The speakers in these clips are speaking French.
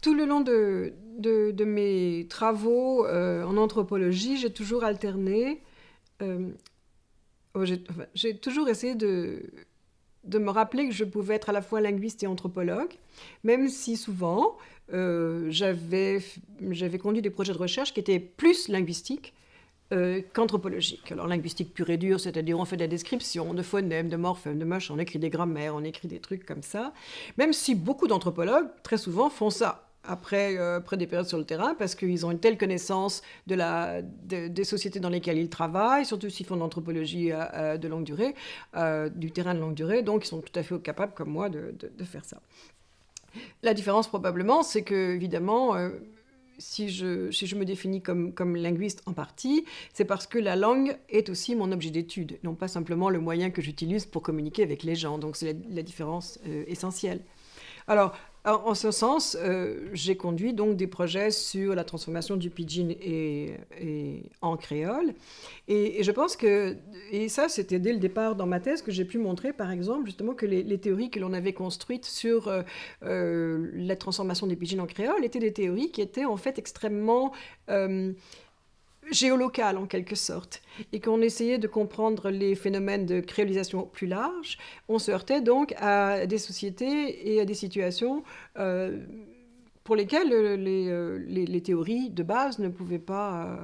tout le long de mes travaux en anthropologie, j'ai toujours alterné. euh, j'ai toujours essayé de me rappeler que je pouvais être à la fois linguiste et anthropologue, même si souvent j'avais conduit des projets de recherche qui étaient plus linguistiques qu'anthropologiques. Alors linguistique pure et dure, c'est-à-dire on fait des descriptions de phonèmes, de morphèmes, de machins, on écrit des grammaires, on écrit des trucs comme ça, même si beaucoup d'anthropologues, très souvent, font ça. Après des périodes sur le terrain, parce qu'ils ont une telle connaissance des sociétés dans lesquelles ils travaillent, surtout s'ils font de l'anthropologie de longue durée, du terrain de longue durée, donc ils sont tout à fait capables, comme moi, de faire ça. La différence, probablement, c'est que, évidemment, si je me définis comme linguiste en partie, c'est parce que la langue est aussi mon objet d'étude, non pas simplement le moyen que j'utilise pour communiquer avec les gens. Donc c'est la différence essentielle. Alors, en ce sens, j'ai conduit donc des projets sur la transformation du pidgin en créole. Et je pense que, et ça c'était dès le départ dans ma thèse, que j'ai pu montrer par exemple justement que les théories que l'on avait construites sur la transformation des pidgins en créole étaient des théories qui étaient en fait extrêmement géolocales en quelque sorte, et qu'on essayait de comprendre les phénomènes de créolisation plus larges, on se heurtait donc à des sociétés et à des situations pour lesquelles les théories de base ne pouvaient pas,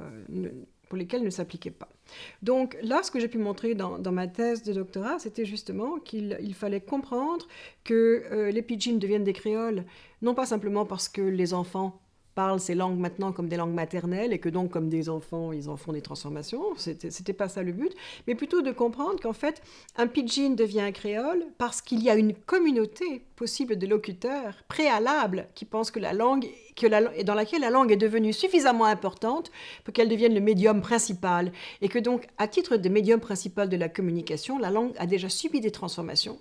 pour lesquelles ne s'appliquaient pas. Donc là, ce que j'ai pu montrer dans ma thèse de doctorat, c'était justement qu'il fallait comprendre que les pidgins deviennent des créoles, non pas simplement parce que les enfants parlent ces langues maintenant comme des langues maternelles et que donc comme des enfants ils en font des transformations, c'était pas ça le but, mais plutôt de comprendre qu'en fait un pidgin devient un créole parce qu'il y a une communauté possible de locuteurs préalables qui pensent que la langue et dans laquelle la langue est devenue suffisamment importante pour qu'elle devienne le médium principal, et que donc à titre de médium principal de la communication, la langue a déjà subi des transformations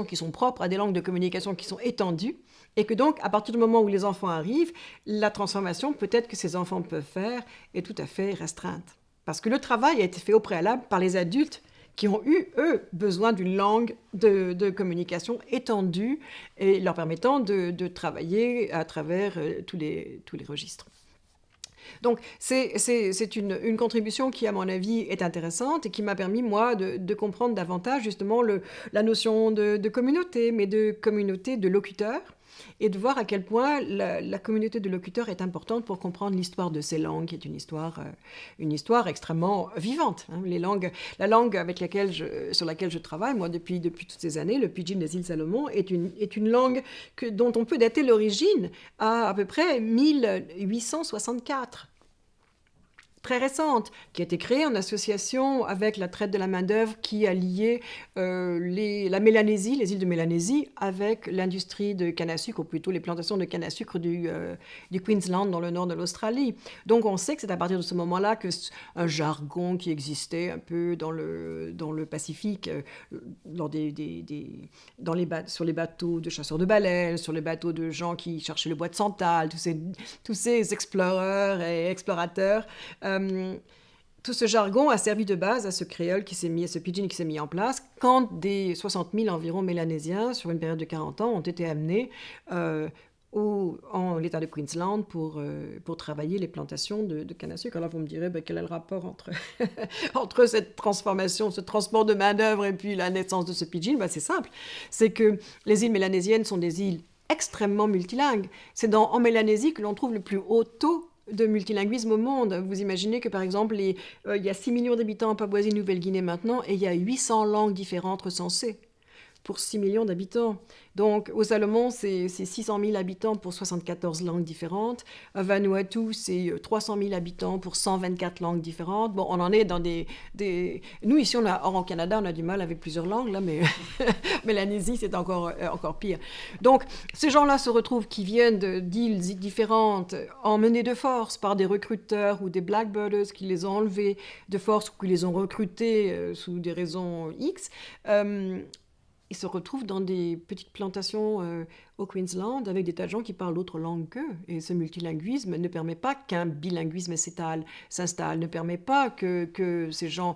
qui sont propres à des langues de communication qui sont étendues, et que donc, à partir du moment où les enfants arrivent, la transformation, peut-être que ces enfants peuvent faire, est tout à fait restreinte. Parce que le travail a été fait au préalable par les adultes qui ont eu, eux, besoin d'une langue de communication étendue et leur permettant de travailler à travers tous les registres. Donc, c'est une contribution qui, à mon avis, est intéressante et qui m'a permis, moi, de comprendre davantage, justement, la notion de communauté, mais de communauté de locuteurs, et de voir à quel point la communauté de locuteurs est importante pour comprendre l'histoire de ces langues, qui est une histoire extrêmement vivante. Hein. La langue sur laquelle je travaille, moi, depuis toutes ces années, le pidgin des îles Salomon, est une langue dont on peut dater l'origine à peu près 1864. Très récente, qui a été créée en association avec la traite de la main-d'œuvre qui a lié la Mélanésie, les îles de Mélanésie, avec l'industrie de canne à sucre, ou plutôt les plantations de canne à sucre du Queensland dans le nord de l'Australie. Donc on sait que c'est à partir de ce moment-là que un jargon qui existait un peu dans le Pacifique, sur les bateaux de chasseurs de baleines, sur les bateaux de gens qui cherchaient le bois de santal, tous ces exploreurs et explorateurs. Tout ce jargon a servi de base à ce créole ce pidgin qui s'est mis en place quand des 60 000 environ Mélanésiens, sur une période de 40 ans, ont été amenés en l'État de Queensland pour travailler les plantations de canne à sucre. Alors vous me direz, quel est le rapport entre cette transformation, ce transport de main-d'œuvre et puis la naissance de ce pidgin? C'est simple, c'est que les îles mélanésiennes sont des îles extrêmement multilingues. C'est en Mélanésie que l'on trouve le plus haut taux de multilinguisme au monde. Vous imaginez que, par exemple, il y a 6 millions d'habitants en Papouasie-Nouvelle-Guinée maintenant, et il y a 800 langues différentes recensées pour 6 millions d'habitants. Donc, au Salomon, c'est 600 000 habitants pour 74 langues différentes. À Vanuatu, c'est 300 000 habitants pour 124 langues différentes. Bon, on en est dans des... Nous, ici, au Canada, on a du mal avec plusieurs langues, là, mais Mélanésie, c'est encore pire. Donc, ces gens-là se retrouvent, qui viennent d'îles différentes, emmenés de force par des recruteurs ou des blackbirders qui les ont enlevés de force ou qui les ont recrutés sous des raisons X. ils se retrouvent dans des petites plantations au Queensland avec des tas de gens qui parlent d'autres langues qu'eux. Et ce multilinguisme ne permet pas qu'un bilinguisme s'installe, ne permet pas que ces gens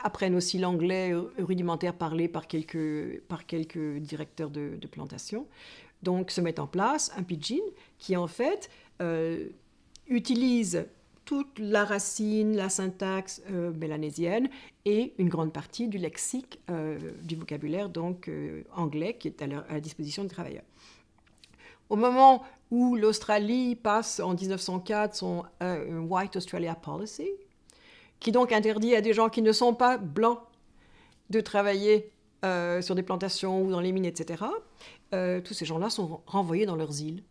apprennent aussi l'anglais rudimentaire parlé par quelques directeurs de plantation. Donc se met en place un pidgin qui en fait utilise toute la racine, la syntaxe mélanésienne et une grande partie du lexique, du vocabulaire donc anglais qui est à la disposition des travailleurs. Au moment où l'Australie passe en 1904 son White Australia Policy, qui donc interdit à des gens qui ne sont pas blancs de travailler sur des plantations ou dans les mines, etc., tous ces gens-là sont renvoyés dans leurs îles.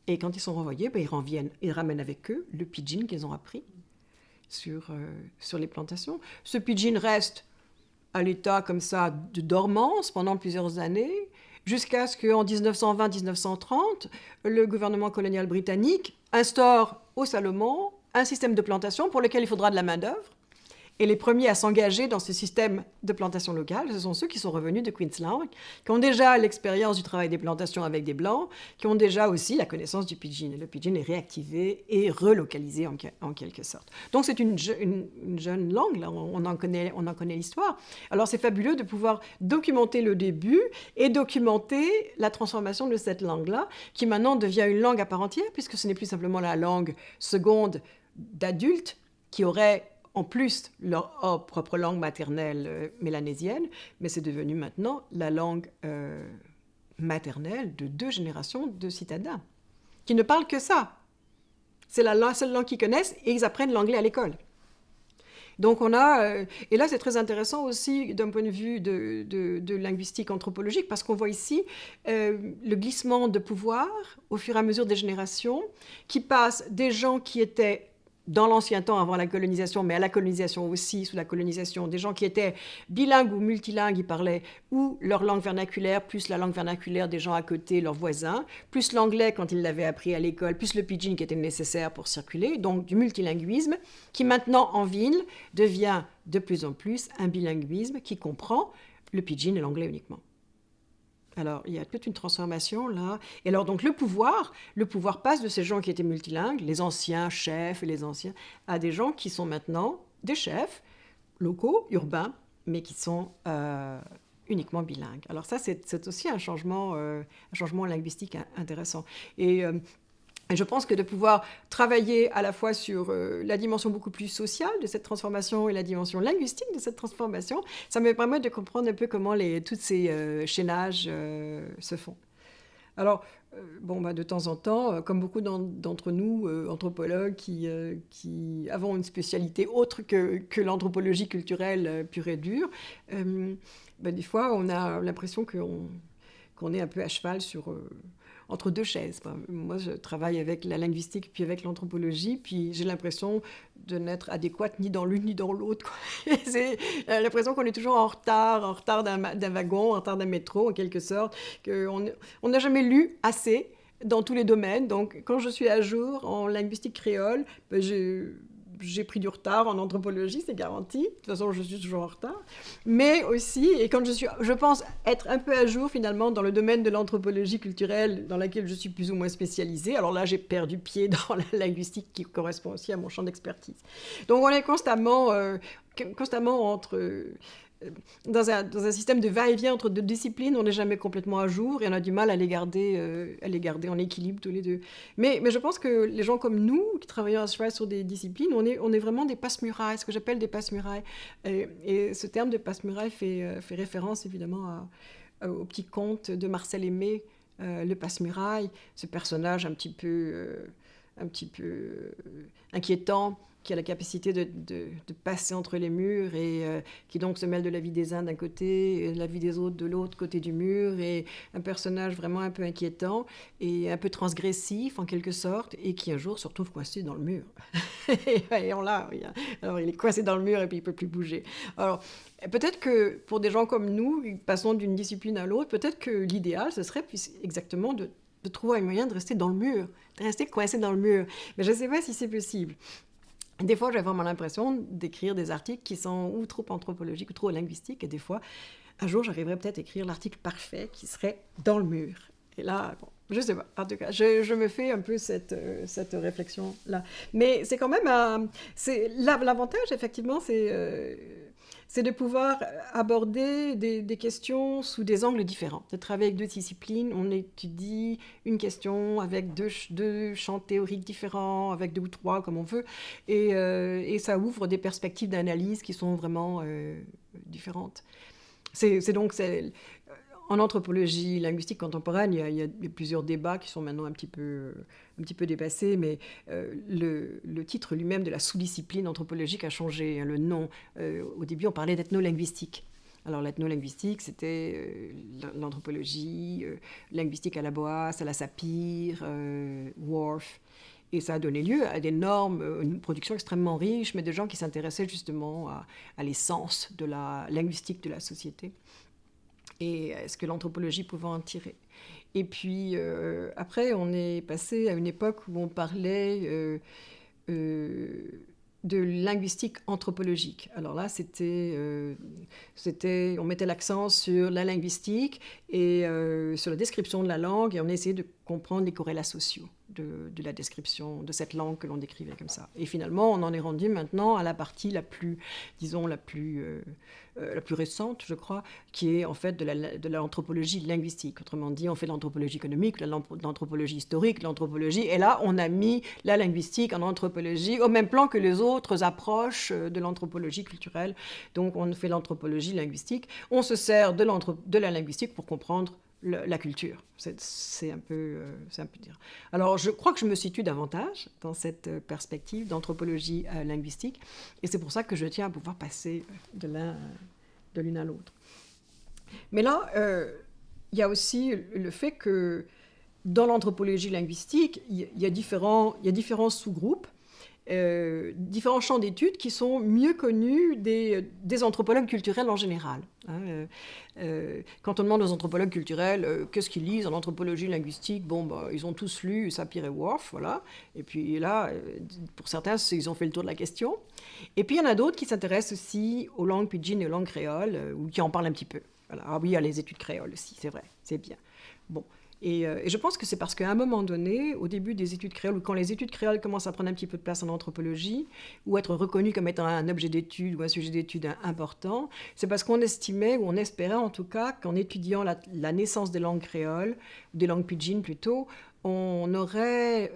Et quand ils sont renvoyés, ils ramènent avec eux le pidgin qu'ils ont appris sur les plantations. Ce pidgin reste à l'état comme ça de dormance pendant plusieurs années, jusqu'à ce qu'en 1920-1930, le gouvernement colonial britannique instaure aux Salomon un système de plantation pour lequel il faudra de la main-d'œuvre. Et les premiers à s'engager dans ce système de plantation locale, ce sont ceux qui sont revenus de Queensland, qui ont déjà l'expérience du travail des plantations avec des Blancs, qui ont déjà aussi la connaissance du pidgin. Et le pidgin est réactivé et relocalisé en quelque sorte. Donc c'est une jeune langue, là, on en connaît l'histoire. Alors c'est fabuleux de pouvoir documenter le début et documenter la transformation de cette langue-là, qui maintenant devient une langue à part entière, puisque ce n'est plus simplement la langue seconde d'adultes qui auraient en plus leur propre langue maternelle mélanésienne, mais c'est devenu maintenant la langue maternelle de 2 générations de citadins, qui ne parlent que ça. C'est la seule langue qu'ils connaissent et ils apprennent l'anglais à l'école. Donc on a... et là, c'est très intéressant aussi d'un point de vue de linguistique anthropologique, parce qu'on voit ici le glissement de pouvoir au fur et à mesure des générations, qui passe des gens qui étaient dans l'ancien temps, avant la colonisation, mais à la colonisation aussi, sous la colonisation, des gens qui étaient bilingues ou multilingues, ils parlaient ou leur langue vernaculaire, plus la langue vernaculaire des gens à côté, leurs voisins, plus l'anglais quand ils l'avaient appris à l'école, plus le pidgin qui était nécessaire pour circuler, donc du multilinguisme, qui maintenant en ville devient de plus en plus un bilinguisme qui comprend le pidgin et l'anglais uniquement. Alors, il y a toute une transformation là. Et alors, donc, le pouvoir passe de ces gens qui étaient multilingues, les anciens chefs et les anciens, à des gens qui sont maintenant des chefs locaux, urbains, mais qui sont uniquement bilingues. Alors ça, c'est aussi un changement linguistique intéressant. Et je pense que de pouvoir travailler à la fois sur la dimension beaucoup plus sociale de cette transformation et la dimension linguistique de cette transformation, ça me permet de comprendre un peu comment tous ces chaînages se font. Alors, de temps en temps, comme beaucoup d'entre nous, anthropologues qui avons une spécialité autre que l'anthropologie culturelle pure et dure, des fois, on a l'impression qu'on est un peu à cheval entre 2 chaises. Moi, je travaille avec la linguistique puis avec l'anthropologie, puis j'ai l'impression de n'être adéquate ni dans l'une ni dans l'autre. C'est l'impression qu'on est toujours en retard d'un wagon, en retard d'un métro, en quelque sorte, qu'on n'a jamais lu assez dans tous les domaines. Donc, quand je suis à jour en linguistique créole, j'ai pris du retard en anthropologie, c'est garanti. De toute façon, je suis toujours en retard. Mais aussi, et quand je pense être un peu à jour finalement dans le domaine de l'anthropologie culturelle dans laquelle je suis plus ou moins spécialisée. Alors là, j'ai perdu pied dans la linguistique qui correspond aussi à mon champ d'expertise. Donc on est constamment dans un système de va-et-vient entre 2 disciplines, on n'est jamais complètement à jour et on a du mal à les garder en équilibre tous les deux. Mais je pense que les gens comme nous, qui travaillons à cheval sur des disciplines, on est vraiment des passe-murailles, ce que j'appelle des passe-murailles. Et ce terme de passe-muraille fait référence évidemment au petit conte de Marcel Aimé, le passe-muraille, ce personnage un petit peu inquiétant, qui a la capacité de passer entre les murs et qui donc se mêle de la vie des uns d'un côté et de la vie des autres de l'autre côté du mur, et un personnage vraiment un peu inquiétant et un peu transgressif en quelque sorte, et qui un jour se retrouve coincé dans le mur. Alors il est coincé dans le mur et puis il ne peut plus bouger. Alors peut-être que pour des gens comme nous, passons d'une discipline à l'autre, peut-être que l'idéal, ce serait exactement de trouver un moyen de rester dans le mur, de rester coincé dans le mur. Mais je ne sais pas si c'est possible. Des fois, j'ai vraiment l'impression d'écrire des articles qui sont ou trop anthropologiques ou trop linguistiques, et des fois, un jour, j'arriverai peut-être à écrire l'article parfait qui serait dans le mur. Et là, bon, je sais pas. En tout cas, je me fais un peu cette réflexion-là. Mais c'est quand même l'avantage, effectivement, c'est de pouvoir aborder des questions sous des angles différents. De travailler avec deux disciplines, on étudie une question avec deux champs théoriques différents, avec deux ou trois, comme on veut, et ça ouvre des perspectives d'analyse qui sont vraiment différentes. En anthropologie linguistique contemporaine, il y a plusieurs débats qui sont maintenant un petit peu dépassés, mais le titre lui-même de la sous-discipline anthropologique a changé. Le nom, au début, on parlait d'ethnolinguistique. Alors l'ethnolinguistique, c'était l'anthropologie linguistique à la Boas, à la Sapir, Worf. Et ça a donné lieu à une production extrêmement riche, mais de gens qui s'intéressaient justement à l'essence de la linguistique de la société. Et ce que l'anthropologie pouvait en tirer. Et puis, après, on est passé à une époque où on parlait de linguistique anthropologique. Alors là, on mettait l'accent sur la linguistique et sur la description de la langue, et on essayait de comprendre les corrélats sociaux de la description de cette langue que l'on décrivait comme ça. Et finalement, on en est rendu maintenant à la partie la plus récente, je crois, qui est en fait de l'anthropologie linguistique. Autrement dit, on fait de l'anthropologie économique, de l'anthropologie historique, de l'anthropologie, et là, on a mis la linguistique en anthropologie au même plan que les autres approches de l'anthropologie culturelle. Donc, on fait l'anthropologie linguistique. On se sert de la linguistique pour comprendre la culture. C'est un peu dire. Alors, je crois que je me situe davantage dans cette perspective d'anthropologie linguistique, et c'est pour ça que je tiens à pouvoir passer de l'une à l'autre. Mais là, il y a aussi le fait que dans l'anthropologie linguistique, il y a différents sous-groupes, différents champs d'études qui sont mieux connus des anthropologues culturels en général. Quand on demande aux anthropologues culturels qu'est-ce qu'ils lisent en anthropologie linguistique, ils ont tous lu Sapir et Worf, voilà. Et puis là, pour certains, ils ont fait le tour de la question. Et puis il y en a d'autres qui s'intéressent aussi aux langues pidgin et aux langues créoles, ou qui en parlent un petit peu. Voilà. Ah oui, il y a les études créoles aussi, c'est vrai, c'est bien. Bon. Et je pense que c'est parce qu'à un moment donné, au début des études créoles, ou quand les études créoles commencent à prendre un petit peu de place en anthropologie, ou être reconnues comme étant un objet d'étude ou un sujet d'étude important, c'est parce qu'on estimait, ou on espérait en tout cas, qu'en étudiant la naissance des langues créoles, ou des langues pidgin plutôt, on aurait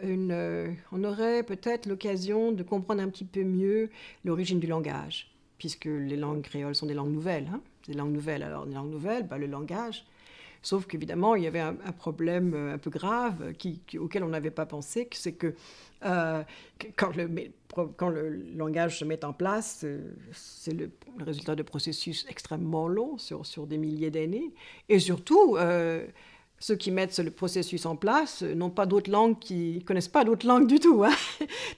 peut-être l'occasion de comprendre un petit peu mieux l'origine du langage, puisque les langues créoles sont des langues nouvelles. Des langues nouvelles, alors des langues nouvelles, le langage. Sauf qu'évidemment, il y avait un problème un peu grave auquel on n'avait pas pensé, c'est que quand le langage se met en place, c'est le résultat de processus extrêmement longs sur des milliers d'années. Et surtout, ceux qui mettent le processus en place n'ont pas d'autres langues, qui connaissent pas d'autres langues du tout.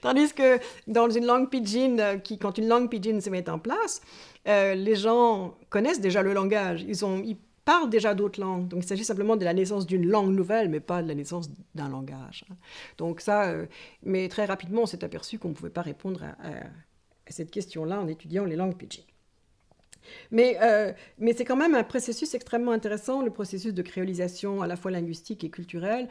Tandis que dans une langue pidgin, quand une langue pidgin se met en place, les gens connaissent déjà le langage. Ils parlent déjà d'autres langues. Donc, il s'agit simplement de la naissance d'une langue nouvelle, mais pas de la naissance d'un langage. Donc ça, mais très rapidement, on s'est aperçu qu'on ne pouvait pas répondre à cette question-là en étudiant les langues pidgin. Mais c'est quand même un processus extrêmement intéressant, le processus de créolisation à la fois linguistique et culturelle,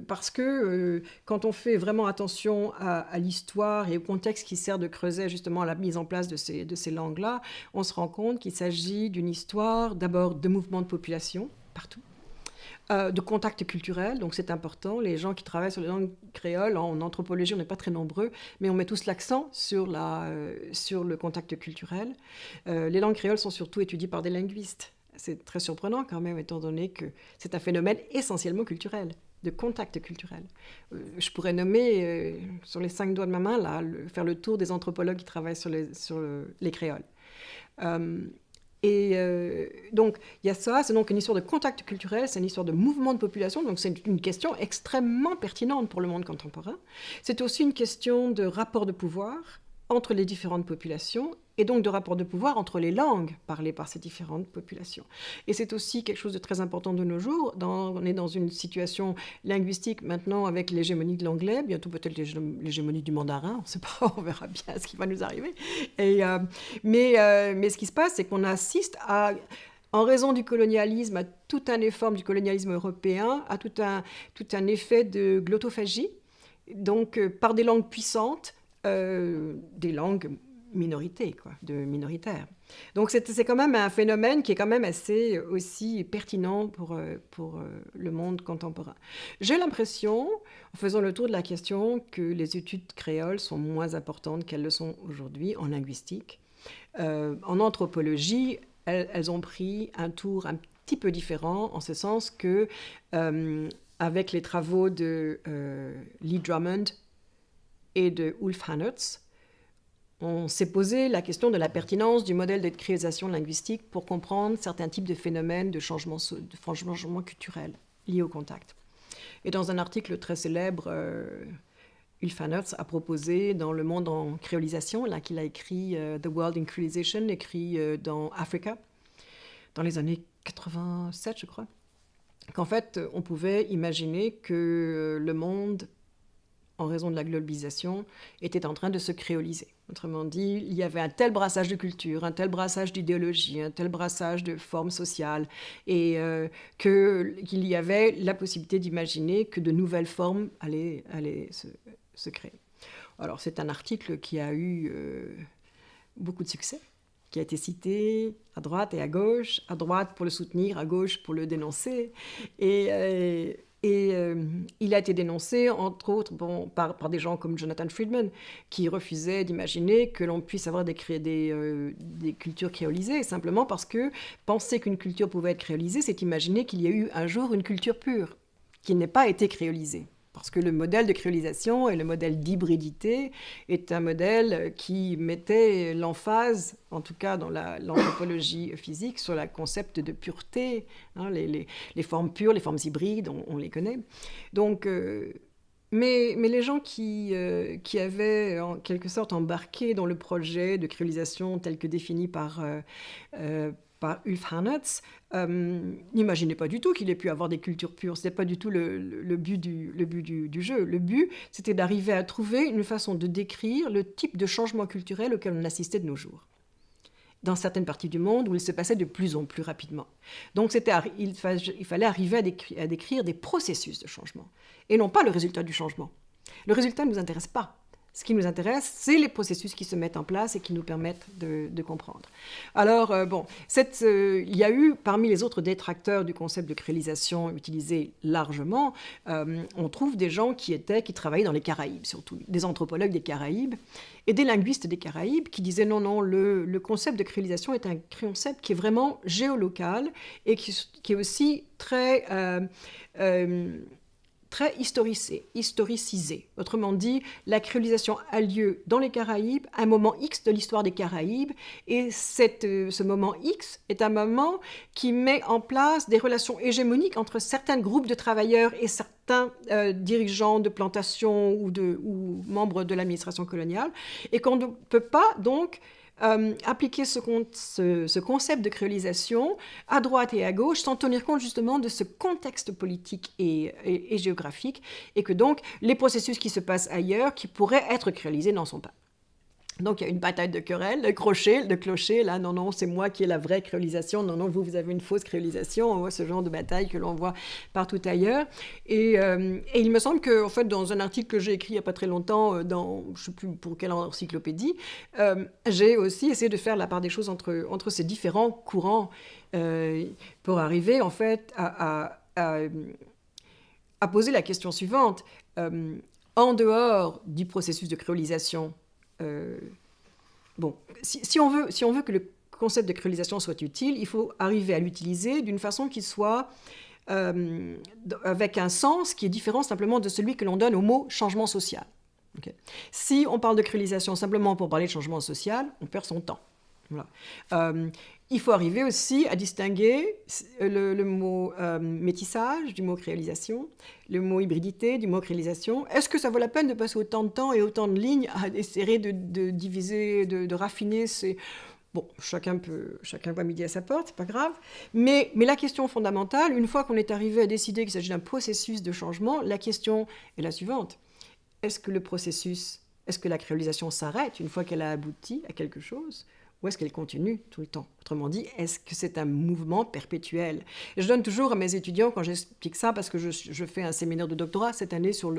parce que quand on fait vraiment attention à l'histoire et au contexte qui sert de creuset justement à la mise en place de ces langues-là, on se rend compte qu'il s'agit d'une histoire d'abord de mouvements de population partout, de contacts culturels, donc c'est important. Les gens qui travaillent sur les langues créoles, en anthropologie, on n'est pas très nombreux, mais on met tous l'accent sur le contact culturel. Les langues créoles sont surtout étudiées par des linguistes. C'est très surprenant quand même, étant donné que c'est un phénomène essentiellement culturel, de contact culturel. Je pourrais nommer, sur les 5 doigts de ma main, là, faire le tour des anthropologues qui travaillent sur les créoles. Donc, il y a ça, c'est donc une histoire de contact culturel, c'est une histoire de mouvement de population, donc c'est une question extrêmement pertinente pour le monde contemporain. C'est aussi une question de rapport de pouvoir entre les différentes populations, et donc de rapport de pouvoir entre les langues parlées par ces différentes populations. Et c'est aussi quelque chose de très important de nos jours. On est dans une situation linguistique maintenant avec l'hégémonie de l'anglais, bientôt peut-être l'hégémonie du mandarin, on ne sait pas, on verra bien ce qui va nous arriver. Mais ce qui se passe, c'est qu'on assiste à en raison du colonialisme, à toute une forme du colonialisme européen, à tout un effet de glottophagie, donc par des langues puissantes, des langues minoritaires. Donc c'est quand même un phénomène qui est quand même assez aussi pertinent pour le monde contemporain. J'ai l'impression, en faisant le tour de la question, que les études créoles sont moins importantes qu'elles le sont aujourd'hui en linguistique. En anthropologie, elles ont pris un tour un petit peu différent, en ce sens que, avec les travaux de Lee Drummond et de Ulf Hannertz, on s'est posé la question de la pertinence du modèle de créolisation linguistique pour comprendre certains types de phénomènes de changement culturel liés au contact. Et dans un article très célèbre, Ulf Hannertz a proposé dans Le Monde en créolisation, là qu'il a écrit The World in Creolisation, écrit dans Africa, dans les années 87, je crois, qu'en fait, on pouvait imaginer que le monde, en raison de la globalisation, était en train de se créoliser. Autrement dit, il y avait un tel brassage de culture, un tel brassage d'idéologie, un tel brassage de formes sociales, et qu'il y avait la possibilité d'imaginer que de nouvelles formes allaient se créer. Alors, c'est un article qui a eu beaucoup de succès, qui a été cité à droite et à droite pour le soutenir, à gauche pour le dénoncer, et il a été dénoncé, entre autres, par des gens comme Jonathan Friedman, qui refusaient d'imaginer que l'on puisse avoir des cultures créolisées, simplement parce que penser qu'une culture pouvait être créolisée, c'est imaginer qu'il y a eu un jour une culture pure, qui n'ait pas été créolisée. Parce que le modèle de créolisation et le modèle d'hybridité est un modèle qui mettait l'emphase, en tout cas dans l'anthropologie physique, sur le concept de pureté, hein, les formes pures, les formes hybrides, on les connaît. Donc, mais les gens qui avaient en quelque sorte embarqué dans le projet de créolisation tel que défini par Ulf Hannertz, n'imaginaient pas du tout qu'il ait pu avoir des cultures pures. Ce n'était pas du tout le but du jeu. Le but, c'était d'arriver à trouver une façon de décrire le type de changement culturel auquel on assistait de nos jours, dans certaines parties du monde où il se passait de plus en plus rapidement. Donc il fallait arriver à décrire des processus de changement, et non pas le résultat du changement. Le résultat ne nous intéresse pas. Ce qui nous intéresse, c'est les processus qui se mettent en place et qui nous permettent de comprendre. Alors, il y a eu, parmi les autres détracteurs du concept de créolisation utilisé largement, on trouve des gens qui travaillaient dans les Caraïbes, surtout des anthropologues des Caraïbes et des linguistes des Caraïbes qui disaient non, le concept de créolisation est un concept qui est vraiment géolocal et qui est aussi très historicisé. Autrement dit, la créolisation a lieu dans les Caraïbes, à un moment X de l'histoire des Caraïbes, et ce moment X est un moment qui met en place des relations hégémoniques entre certains groupes de travailleurs et certains dirigeants de plantations ou membres de l'administration coloniale, et qu'on ne peut pas donc appliquer ce concept de créolisation à droite et à gauche sans tenir compte justement de ce contexte politique et géographique, et que donc les processus qui se passent ailleurs, qui pourraient être créolisés, n'en sont pas. Donc il y a une bataille de querelles, de clocher, là, non, c'est moi qui ai la vraie créolisation, non, vous avez une fausse créolisation, on voit ce genre de bataille que l'on voit partout ailleurs. Et il me semble que, en fait, dans un article que j'ai écrit il n'y a pas très longtemps, je ne sais plus pour quelle encyclopédie, j'ai aussi essayé de faire la part des choses entre ces différents courants pour arriver, en fait, à poser la question suivante. En dehors du processus de créolisation, si on veut que le concept de créolisation soit utile, il faut arriver à l'utiliser d'une façon qui soit avec un sens qui est différent simplement de celui que l'on donne au mot changement social. Okay. Si on parle de créolisation simplement pour parler de changement social, on perd son temps. Voilà. Il faut arriver aussi à distinguer le mot métissage du mot créolisation, le mot hybridité du mot créolisation. Est-ce que ça vaut la peine de passer autant de temps et autant de lignes à essayer de diviser, de raffiner ces... Bon, chacun va midi à sa porte, c'est pas grave. Mais la question fondamentale, une fois qu'on est arrivé à décider qu'il s'agit d'un processus de changement, la question est la suivante. Est-ce que la créolisation s'arrête une fois qu'elle a abouti à quelque chose ? ou est-ce qu'elle continue tout le temps? Autrement dit, est-ce que c'est un mouvement perpétuel? Et je donne toujours à mes étudiants, quand j'explique ça, parce que je fais un séminaire de doctorat cette année sur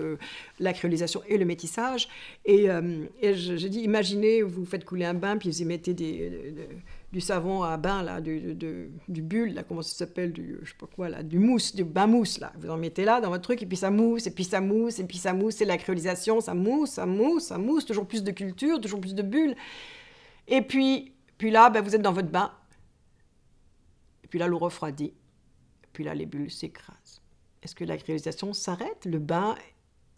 la créolisation et le métissage, et je dis, imaginez, vous faites couler un bain, puis vous y mettez du savon à bain, là, du bulle, là, comment ça s'appelle, je sais pas quoi, là, du mousse, du bain mousse, là. Vous en mettez là dans votre truc, et puis ça mousse, et puis ça mousse, et puis ça mousse, c'est la créolisation, ça mousse, ça mousse, ça mousse, toujours plus de culture, toujours plus de bulles. Et puis là, ben, vous êtes dans votre bain. Et puis là, l'eau refroidit. Et puis là, les bulles s'écrasent. Est-ce que la créolisation s'arrête? Le bain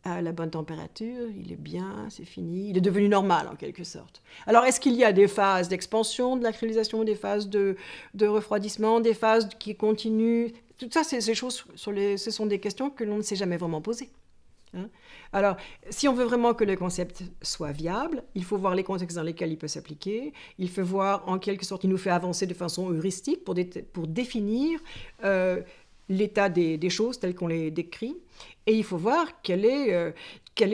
à la bonne température, il est bien, c'est fini. Il est devenu normal, en quelque sorte. Alors, est-ce qu'il y a des phases d'expansion de la créolisation, des phases de refroidissement, des phases qui continuent? Tout ça, ces choses, ce sont des questions que l'on ne s'est jamais vraiment posées. Hein? Alors, si on veut vraiment que le concept soit viable, il faut voir les contextes dans lesquels il peut s'appliquer. Il faut voir, en quelque sorte, il nous fait avancer de façon heuristique pour définir l'état des choses telles qu'on les décrit. Et il faut voir quelles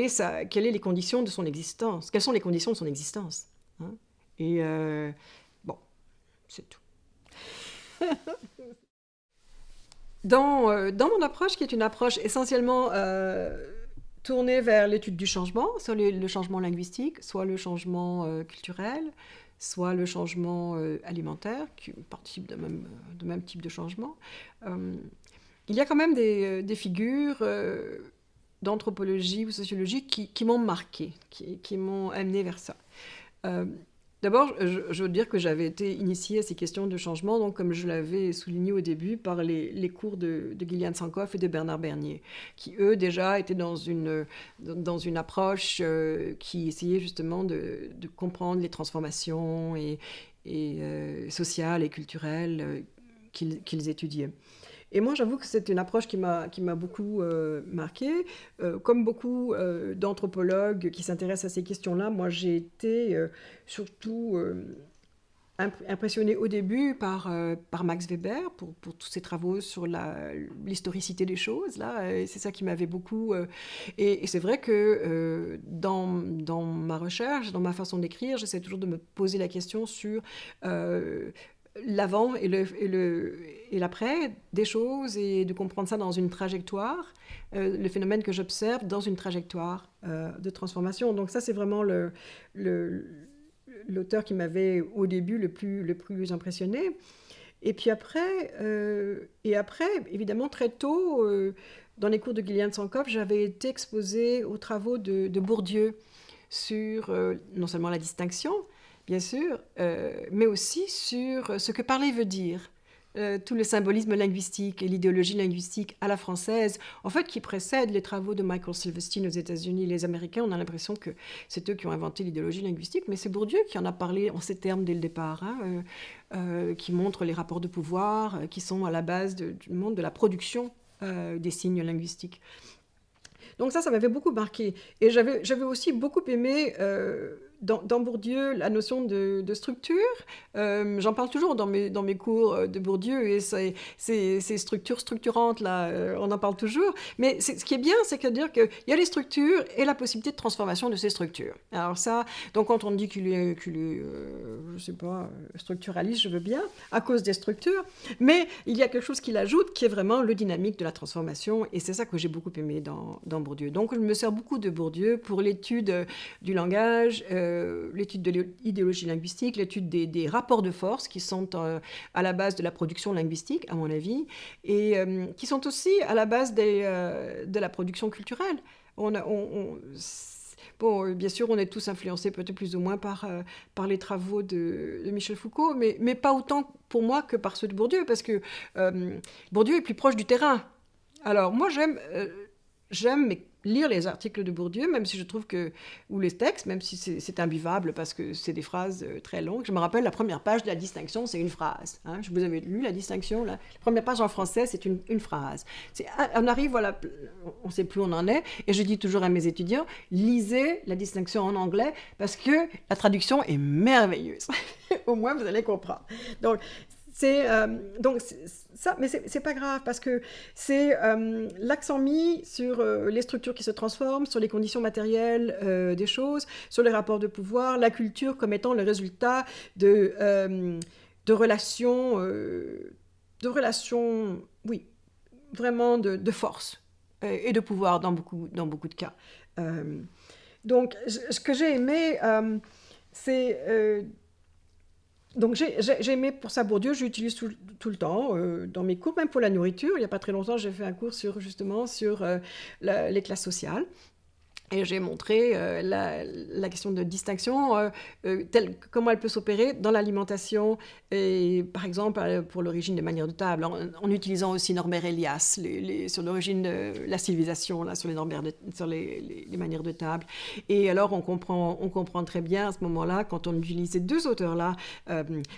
sont les conditions de son existence. Quelles sont les conditions de son existence. Hein? Et bon, c'est tout. Dans mon approche, qui est une approche essentiellement tournée vers l'étude du changement, soit le changement linguistique, soit le changement culturel, soit le changement alimentaire, qui participe de même type de changement, il y a quand même des figures d'anthropologie ou sociologie qui m'ont marqué, qui m'ont amené vers ça. D'abord, je veux dire que j'avais été initiée à ces questions de changement, donc comme je l'avais souligné au début, par les cours de Gillian Sankoff et de Bernard Bernier, qui eux déjà étaient dans une approche qui essayait justement de comprendre les transformations et sociales et culturelles qu'ils étudiaient. Et moi, j'avoue que c'est une approche qui m'a beaucoup marquée. Comme beaucoup d'anthropologues qui s'intéressent à ces questions-là, moi, j'ai été surtout impressionnée au début par Max Weber, pour tous ses travaux sur l'historicité des choses. Là, et c'est ça qui m'avait beaucoup... et c'est vrai que dans ma recherche, dans ma façon d'écrire, j'essaie toujours de me poser la question sur... l'avant et l'après des choses, et de comprendre ça dans une trajectoire, le phénomène que j'observe dans une trajectoire de transformation. Donc ça, c'est vraiment l'auteur qui m'avait au début le plus impressionné. Et puis après, évidemment, très tôt, dans les cours de Gillian Sankoff, j'avais été exposée aux travaux de Bourdieu sur non seulement la distinction, bien sûr, mais aussi sur ce que parler veut dire. Tout le symbolisme linguistique et l'idéologie linguistique à la française, en fait, qui précède les travaux de Michael Silverstein aux États-Unis. Les Américains, on a l'impression que c'est eux qui ont inventé l'idéologie linguistique, mais c'est Bourdieu qui en a parlé en ces termes dès le départ, hein, qui montre les rapports de pouvoir qui sont à la base du monde de la production des signes linguistiques. Donc ça m'avait beaucoup marqué. Et j'avais aussi beaucoup aimé... dans Bourdieu, la notion de structure, j'en parle toujours dans mes cours de Bourdieu, et ces structures structurantes, là, on en parle toujours. Mais ce qui est bien, c'est dire qu'il y a les structures et la possibilité de transformation de ces structures. Alors ça, donc quand on dit qu'il est je sais pas, structuraliste, je veux bien, à cause des structures, mais il y a quelque chose qu'il ajoute qui est vraiment le dynamique de la transformation, et c'est ça que j'ai beaucoup aimé dans Bourdieu. Donc je me sers beaucoup de Bourdieu pour l'étude du langage, l'étude de l'idéologie linguistique, l'étude des rapports de force qui sont à la base de la production linguistique, à mon avis, et qui sont aussi à la base de la production culturelle. Bon, bien sûr, on est tous influencés peut-être plus ou moins par les travaux de Michel Foucault, mais pas autant pour moi que par ceux de Bourdieu, parce que Bourdieu est plus proche du terrain. Alors moi, j'aime lire les articles de Bourdieu, même si je trouve ou les textes, même si c'est imbuvable parce que c'est des phrases très longues. Je me rappelle, la première page de la distinction, c'est une phrase. Hein. Vous avez lu la distinction, là. La première page en français, c'est une phrase. On arrive, voilà, on ne sait plus où on en est, et je dis toujours à mes étudiants, lisez la distinction en anglais, parce que la traduction est merveilleuse. Au moins, vous allez comprendre. Donc, Ça, mais c'est pas grave parce que c'est l'accent mis sur les structures qui se transforment, sur les conditions matérielles des choses, sur les rapports de pouvoir, la culture comme étant le résultat de relations, oui, vraiment de force et de pouvoir dans beaucoup de cas. Donc, ce que j'ai aimé, c'est donc j'ai aimé pour ça Bourdieu, j'utilise tout le temps dans mes cours, même pour la nourriture. Il n'y a pas très longtemps, j'ai fait un cours justement sur les classes sociales. Et j'ai montré la question de distinction, comment elle peut s'opérer dans l'alimentation, et par exemple pour l'origine des manières de table, en utilisant aussi Norbert Elias sur l'origine de la civilisation, là, sur les manières de table. Et alors on comprend très bien à ce moment-là, quand on utilise ces deux auteurs-là,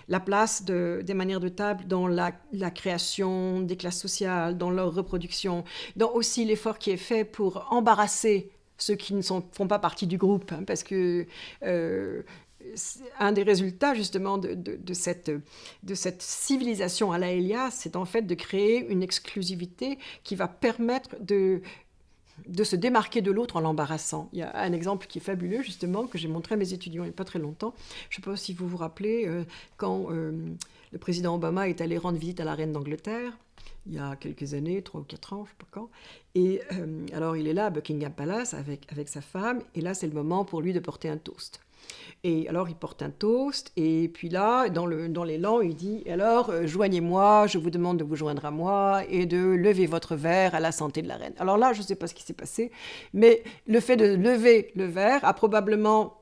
la place des manières de table dans la création des classes sociales, dans leur reproduction, dans aussi l'effort qui est fait pour embarrasser ceux qui ne font pas partie du groupe, hein, parce que un des résultats justement de cette civilisation à la Elias, c'est en fait de créer une exclusivité qui va permettre de se démarquer de l'autre en l'embarrassant. Il y a un exemple qui est fabuleux justement, que j'ai montré à mes étudiants il n'y a pas très longtemps. Je ne sais pas si vous vous rappelez, quand le président Obama est allé rendre visite à la reine d'Angleterre, il y a quelques années, 3 ou 4 ans, je ne sais pas quand. Et alors il est là à Buckingham Palace avec sa femme, et là c'est le moment pour lui de porter un toast. Et alors il porte un toast, et puis là, dans l'élan, il dit « Alors, joignez-moi, je vous demande de vous joindre à moi, et de lever votre verre à la santé de la reine. » Alors là, je ne sais pas ce qui s'est passé, mais le fait de lever le verre a probablement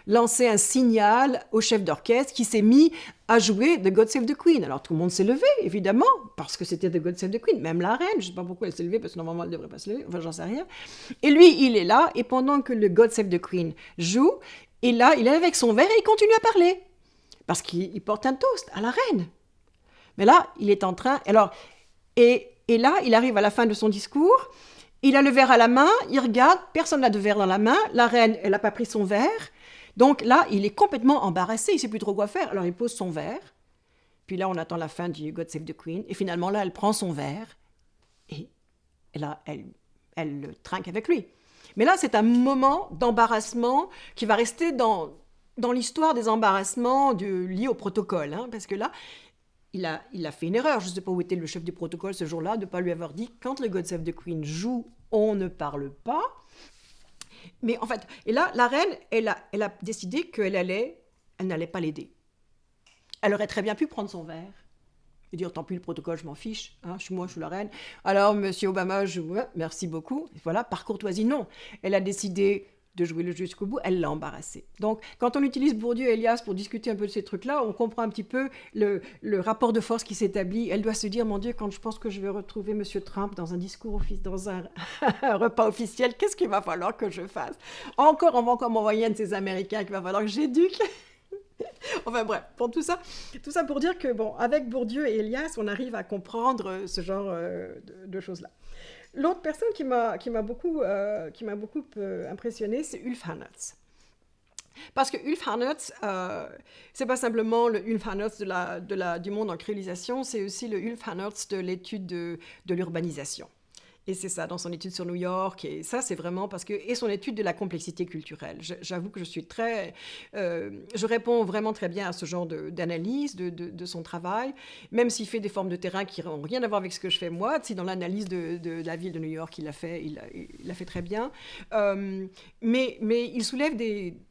lancé un signal au chef d'orchestre qui s'est mis à jouer The God Save the Queen. Alors tout le monde s'est levé, évidemment, parce que c'était The God Save the Queen. Même la reine, je ne sais pas pourquoi elle s'est levée, parce que normalement elle ne devrait pas se lever, enfin j'en sais rien. Et lui, il est là, et pendant que le God Save the Queen joue, et là, il est avec son verre et il continue à parler. Parce qu'il porte un toast à la reine. Mais là, il est en train... Alors, et là, il arrive à la fin de son discours, il a le verre à la main, il regarde, personne n'a de verre dans la main, la reine, elle n'a pas pris son verre. Donc là, il est complètement embarrassé, il ne sait plus trop quoi faire. Alors il pose son verre, puis là, on attend la fin du God Save the Queen, et finalement, là, elle prend son verre, et elle le trinque avec lui. Mais là, c'est un moment d'embarrassement qui va rester dans l'histoire des embarrassements liés au protocole, hein, parce que là, il a fait une erreur. Je ne sais pas où était le chef du protocole ce jour-là, de ne pas lui avoir dit, quand le God Save the Queen joue, on ne parle pas. Mais en fait, et là, la reine, elle a décidé qu'elle n'allait pas l'aider. Elle aurait très bien pu prendre son verre et dire, tant pis, le protocole, je m'en fiche, hein, je suis la reine. Alors, monsieur Obama, merci beaucoup. Et voilà, par courtoisie, non. Elle a décidé de jouer le jeu jusqu'au bout, elle l'a embarrassé. Donc, quand on utilise Bourdieu et Elias pour discuter un peu de ces trucs-là, on comprend un petit peu le rapport de force qui s'établit. Elle doit se dire, mon Dieu, quand je pense que je vais retrouver monsieur Trump dans un discours dans un repas officiel, qu'est-ce qu'il va falloir que je fasse? On va encore m'envoyer un de ces Américains qu'il va falloir que j'éduque. Enfin bref, pour tout ça pour dire que, bon, avec Bourdieu et Elias, on arrive à comprendre ce genre de choses-là. L'autre personne qui m'a beaucoup impressionnée, c'est Ulf Hernertz. Parce que Ulf Hernertz, c'est pas simplement le Ulf Hernertz du monde en créolisation, c'est aussi le Ulf Hernertz de l'étude de l'urbanisation. Et c'est ça, dans son étude sur New York, et ça c'est vraiment parce que... Et son étude de la complexité culturelle. J'avoue que je suis je réponds vraiment très bien à ce genre d'analyse de son travail, même s'il fait des formes de terrain qui n'ont rien à voir avec ce que je fais moi. Si dans l'analyse de la ville de New York, il l'a fait très bien. Mais il soulève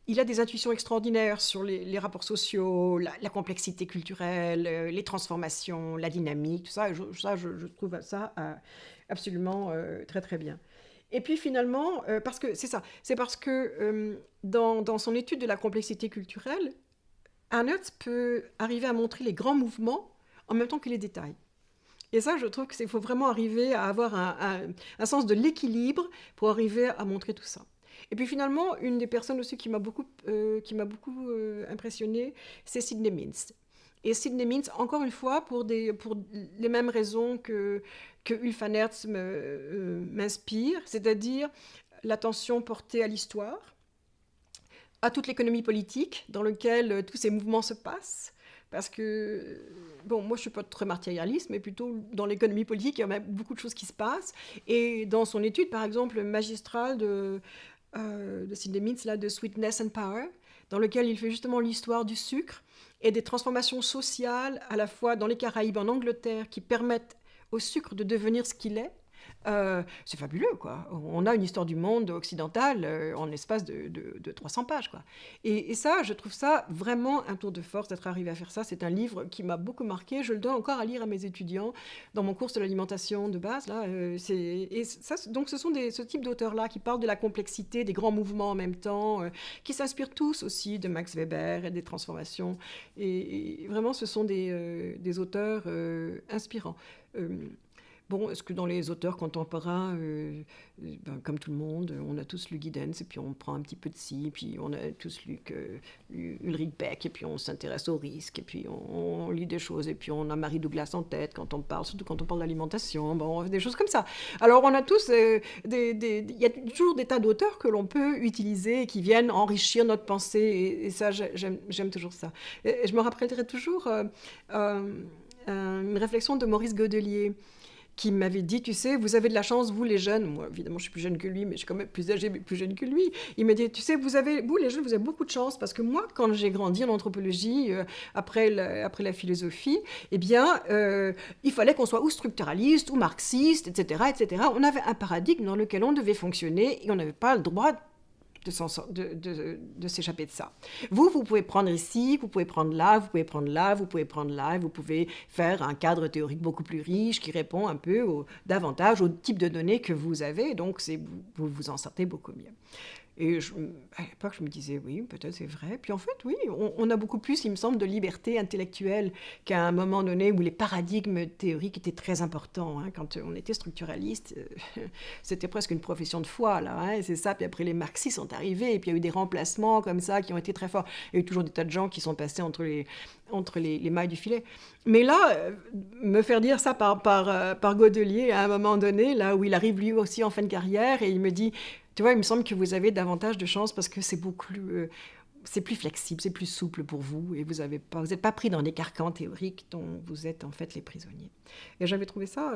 il a des intuitions extraordinaires sur les rapports sociaux, la complexité culturelle, les transformations, la dynamique, tout ça. Je trouve ça... absolument très très bien. Et puis finalement, parce que dans son étude de la complexité culturelle, Hernertz peut arriver à montrer les grands mouvements en même temps que les détails. Et ça, je trouve qu'il faut vraiment arriver à avoir un sens de l'équilibre pour arriver à montrer tout ça. Et puis finalement, une des personnes aussi qui m'a beaucoup impressionnée, c'est Sidney Mintz. Et Sidney Mintz, encore une fois, pour les mêmes raisons que Ulf Hernertz m'inspire, c'est-à-dire l'attention portée à l'histoire, à toute l'économie politique dans laquelle tous ces mouvements se passent, parce que, bon, moi je suis pas très matérialiste, mais plutôt dans l'économie politique, il y a même beaucoup de choses qui se passent. Et dans son étude, par exemple, magistrale de Sidney Mintz, là, de Sweetness and Power, dans lequel il fait justement l'histoire du sucre et des transformations sociales, à la fois dans les Caraïbes, en Angleterre, qui permettent au sucre de devenir ce qu'il est. C'est fabuleux, quoi. On a une histoire du monde occidental en l'espace de 300 pages, quoi. Et ça, je trouve ça vraiment un tour de force d'être arrivé à faire ça. C'est un livre qui m'a beaucoup marqué. Je le donne encore à lire à mes étudiants dans mon cours de l'alimentation de base. Là, et ça, donc, ce sont ce type d'auteurs-là qui parlent de la complexité, des grands mouvements en même temps, qui s'inspirent tous aussi de Max Weber et des transformations. Et vraiment, ce sont des auteurs inspirants. Bon, est-ce que dans les auteurs contemporains, comme tout le monde, on a tous lu Giddens, et puis on prend un petit peu de ci, et puis on a tous lu Ulrich Beck, et puis on s'intéresse au risque, et puis on lit des choses, et puis on a Marie Douglas en tête quand on parle, surtout quand on parle d'alimentation, bon, des choses comme ça. Alors on a tous, il y a toujours des tas d'auteurs que l'on peut utiliser, et qui viennent enrichir notre pensée, et ça, j'aime toujours ça. Et je me rappellerai toujours une réflexion de Maurice Godelier, qui m'avait dit, tu sais, vous avez de la chance, vous les jeunes, moi évidemment je suis plus jeune que lui, mais je suis quand même plus âgée, mais plus jeune que lui, il m'a dit, tu sais, vous les jeunes, vous avez beaucoup de chance, parce que moi, quand j'ai grandi en anthropologie, après la philosophie, eh bien, il fallait qu'on soit ou structuraliste, ou marxiste, etc., etc. On avait un paradigme dans lequel on devait fonctionner, et on n'avait pas le droit de s'échapper de ça. Vous pouvez prendre ici, vous pouvez prendre là, vous pouvez prendre là, vous pouvez prendre là, et vous pouvez faire un cadre théorique beaucoup plus riche qui répond un peu davantage au type de données que vous avez, donc vous vous en sortez beaucoup mieux. Et à l'époque, je me disais, oui, peut-être c'est vrai. Puis en fait, oui, on a beaucoup plus, il me semble, de liberté intellectuelle qu'à un moment donné où les paradigmes théoriques étaient très importants. Hein. Quand on était structuraliste, c'était presque une profession de foi, là. Hein, et c'est ça. Puis après, les marxistes sont arrivés, et puis il y a eu des remplacements comme ça qui ont été très forts. Il y a eu toujours des tas de gens qui sont passés entre les mailles du filet. Mais là, me faire dire ça par Godelier à un moment donné, là où il arrive lui aussi en fin de carrière, et il me dit... Tu vois, il me semble que vous avez davantage de chance parce que c'est c'est plus flexible, c'est plus souple pour vous et vous n'êtes pas pris dans des carcans théoriques dont vous êtes en fait les prisonniers. Et j'avais trouvé ça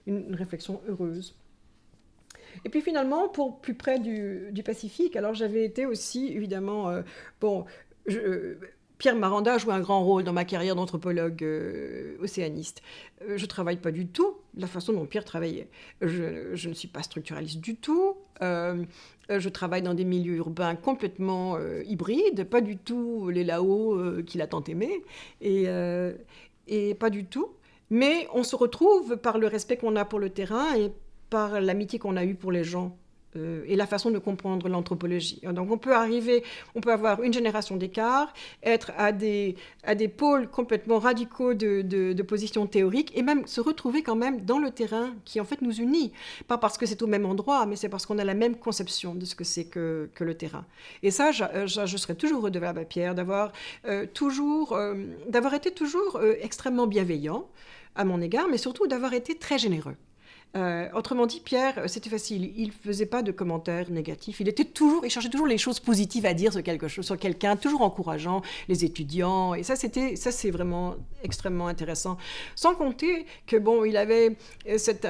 une réflexion heureuse. Et puis finalement, pour plus près du Pacifique, alors j'avais été aussi évidemment, Pierre Maranda a joué un grand rôle dans ma carrière d'anthropologue océaniste. Je ne travaille pas du tout de la façon dont Pierre travaillait. Je ne suis pas structuraliste du tout. Je travaille dans des milieux urbains complètement hybrides, pas du tout les Lao qu'il a tant aimé, et pas du tout. Mais on se retrouve par le respect qu'on a pour le terrain et par l'amitié qu'on a eue pour les gens. Et la façon de comprendre l'anthropologie. Donc on peut avoir une génération d'écart, être à des pôles complètement radicaux de positions théoriques, et même se retrouver quand même dans le terrain qui en fait nous unit. Pas parce que c'est au même endroit, mais c'est parce qu'on a la même conception de ce que c'est que le terrain. Et ça, je serais toujours redevable à Pierre d'avoir été toujours extrêmement bienveillant à mon égard, mais surtout d'avoir été très généreux. Autrement dit, Pierre, c'était facile. Il ne faisait pas de commentaires négatifs. Il cherchait toujours les choses positives à dire sur quelqu'un, toujours encourageant les étudiants. Et ça, c'est vraiment extrêmement intéressant. Sans compter que bon, il avait cette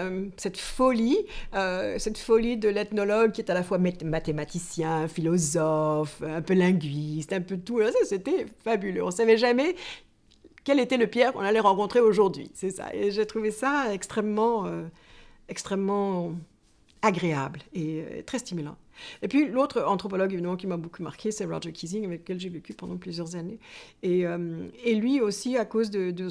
folie de l'ethnologue qui est à la fois mathématicien, philosophe, un peu linguiste, un peu tout. Ça, c'était fabuleux. On ne savait jamais quel était le Pierre qu'on allait rencontrer aujourd'hui. C'est ça. Et j'ai trouvé ça extrêmement agréable et très stimulant. Et puis l'autre anthropologue évidemment qui m'a beaucoup marqué, c'est Roger Keesing, avec lequel j'ai vécu pendant plusieurs années. Et lui aussi, à cause de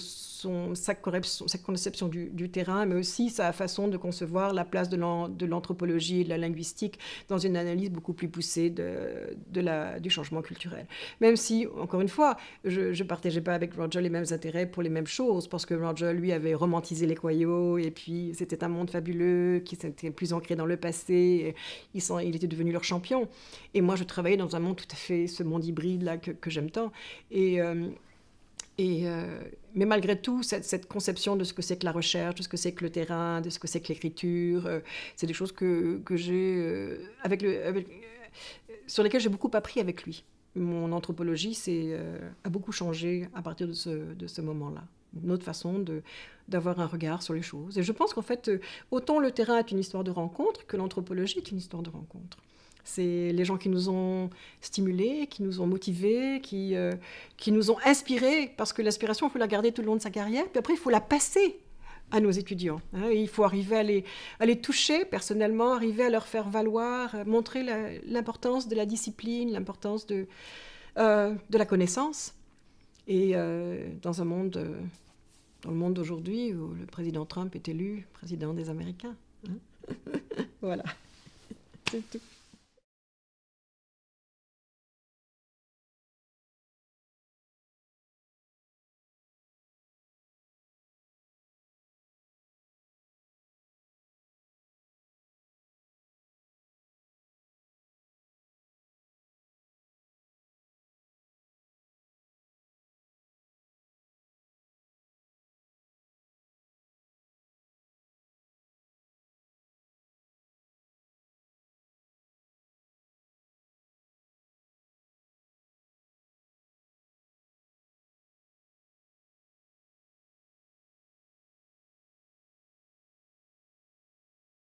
sa conception du terrain, mais aussi sa façon de concevoir la place de l'anthropologie et de la linguistique dans une analyse beaucoup plus poussée du changement culturel. Même si, encore une fois, je ne partageais pas avec Roger les mêmes intérêts pour les mêmes choses, parce que Roger, lui, avait romantisé les Kwayo, et puis c'était un monde fabuleux qui s'était plus ancré dans le passé. Il était devenu leur champion. Et moi, je travaillais dans un monde tout à fait, ce monde hybride-là que j'aime tant. Mais malgré tout, cette conception de ce que c'est que la recherche, de ce que c'est que le terrain, de ce que c'est que l'écriture, c'est des choses que j'ai, sur lesquelles j'ai beaucoup appris avec lui. mon anthropologie a beaucoup changé à partir de ce moment-là. Une autre façon d'avoir un regard sur les choses. Et je pense qu'en fait, autant le terrain est une histoire de rencontre que l'anthropologie est une histoire de rencontre. C'est les gens qui nous ont stimulés, qui nous ont motivés, qui nous ont inspirés, parce que l'inspiration, il faut la garder tout le long de sa carrière, puis après, il faut la passer à nos étudiants. Il faut arriver à les toucher personnellement, arriver à leur faire valoir, montrer l'importance de la discipline, l'importance de la connaissance. Et dans le monde d'aujourd'hui, où le président Trump est élu président des Américains. Voilà, c'est tout.